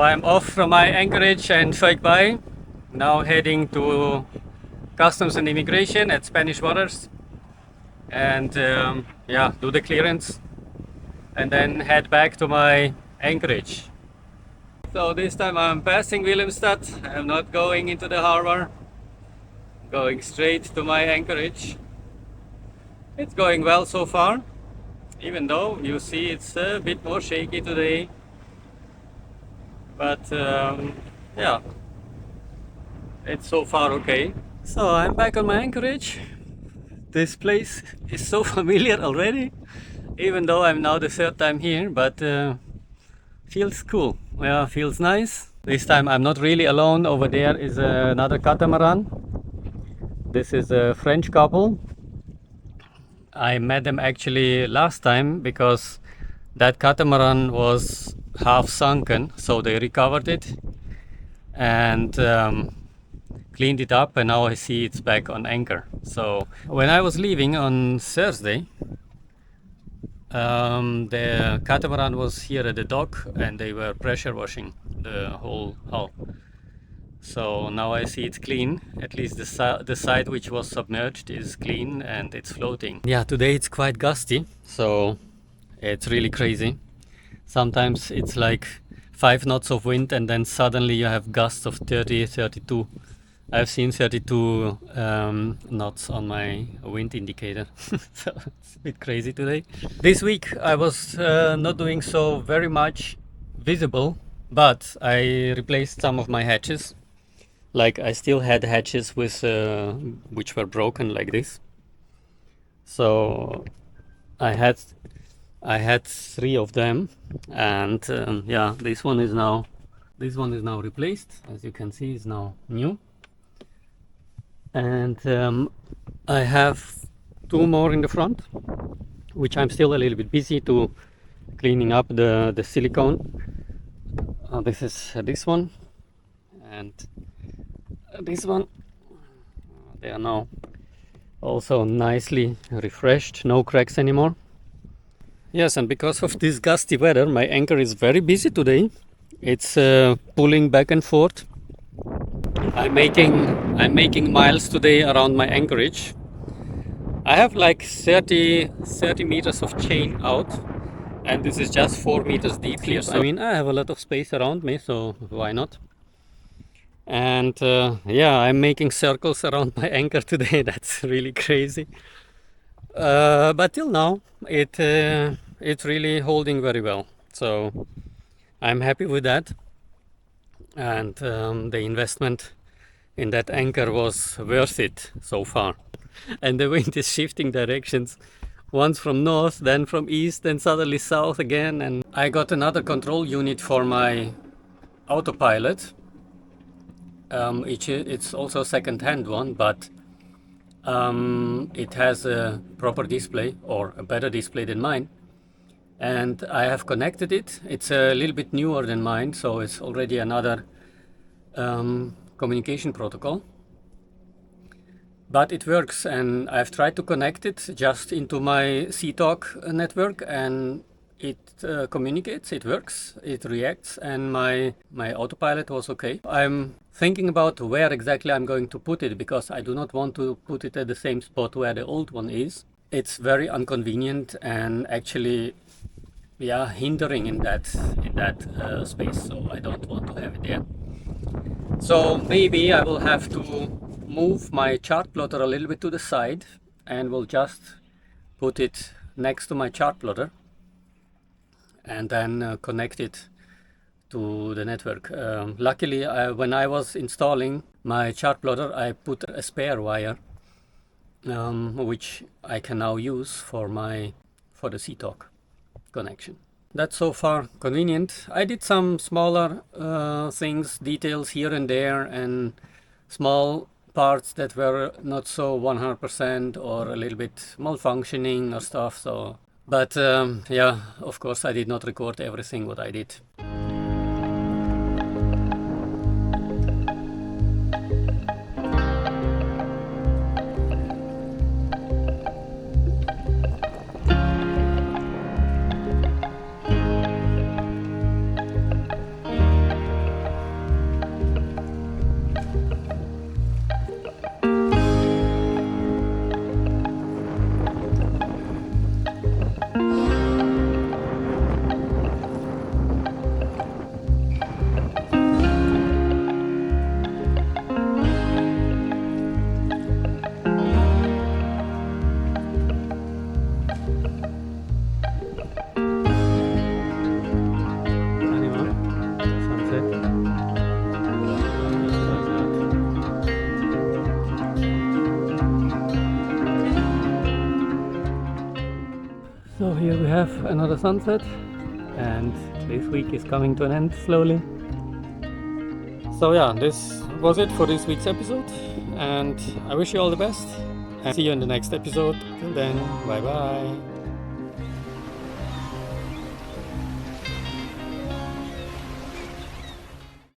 I'm off from my anchorage and Fake Bay, now heading to Customs and Immigration at Spanish waters, and yeah, do the clearance and then head back to my anchorage. So this time I'm passing Willemstad. I'm not going into the harbor, going straight to my anchorage. It's going well so far, even though you see it's a bit more shaky today. But yeah, it's so far okay. So I'm back on my anchorage. This place is so familiar already, even though I'm now the third time here, but feels cool. Yeah, feels nice. This time I'm not really alone. Over there is another catamaran. This is a French couple. I met them actually last time because that catamaran was half sunken, so they recovered it and cleaned it up, and now I see it's back on anchor. So when I was leaving on Thursday, the catamaran was here at the dock and they were pressure washing the whole hull. So now I see it's clean. At least the side which was submerged is clean and it's floating. Yeah, today it's quite gusty, so it's really crazy. Sometimes it's like 5 knots of wind and then suddenly you have gusts of 30, 32. I've seen 32 knots on my wind indicator. So it's a bit crazy today. This week I was not doing so very much visible, but I replaced some of my hatches. Like I still had hatches with which were broken like this. So I had 3 of them, and yeah, this one is now replaced. As you can see, it's now new. And I have 2 more in the front, which I'm still a little bit busy to cleaning up the silicone. This is this one and this one. They are now also nicely refreshed, no cracks anymore. Yes, and because of this gusty weather, my anchor is very busy today. It's pulling back and forth. I'm making miles today around my anchorage. I have like 30 meters of chain out, and this is just 4 meters deep here. So I mean, I have a lot of space around me, so why not? And yeah, I'm making circles around my anchor today. That's really crazy. But till now, it's really holding very well. So I'm happy with that. And the investment in that anchor was worth it so far. And the wind is shifting directions, once from north, then from east, then suddenly south again. And I got another control unit for my autopilot. It's also a second-hand one, but it has a proper display, or a better display than mine. And I have connected it. It's a little bit newer than mine, so it's already another communication protocol. But it works, and I've tried to connect it just into my CTalk network, and it communicates, it works, it reacts, and my autopilot was okay. I'm thinking about where exactly I'm going to put it, because I do not want to put it at the same spot where the old one is. It's very inconvenient and actually, yeah, hindering in that space, so I don't want to have it there. So maybe I will have to move my chart plotter a little bit to the side, and will just put it next to my chart plotter and then connect it to the network. Luckily, when I was installing my chart plotter, I put a spare wire which I can now use for the CTalk connection. That's so far convenient. I did some smaller things, details here and there, and small parts that were not so 100% or a little bit malfunctioning or stuff. So, but yeah, of course I did not record everything what I did. here we have another sunset, and this week is coming to an end slowly. So yeah, this was it for this week's episode, and I wish you all the best and see you in the next episode. Till then, bye bye.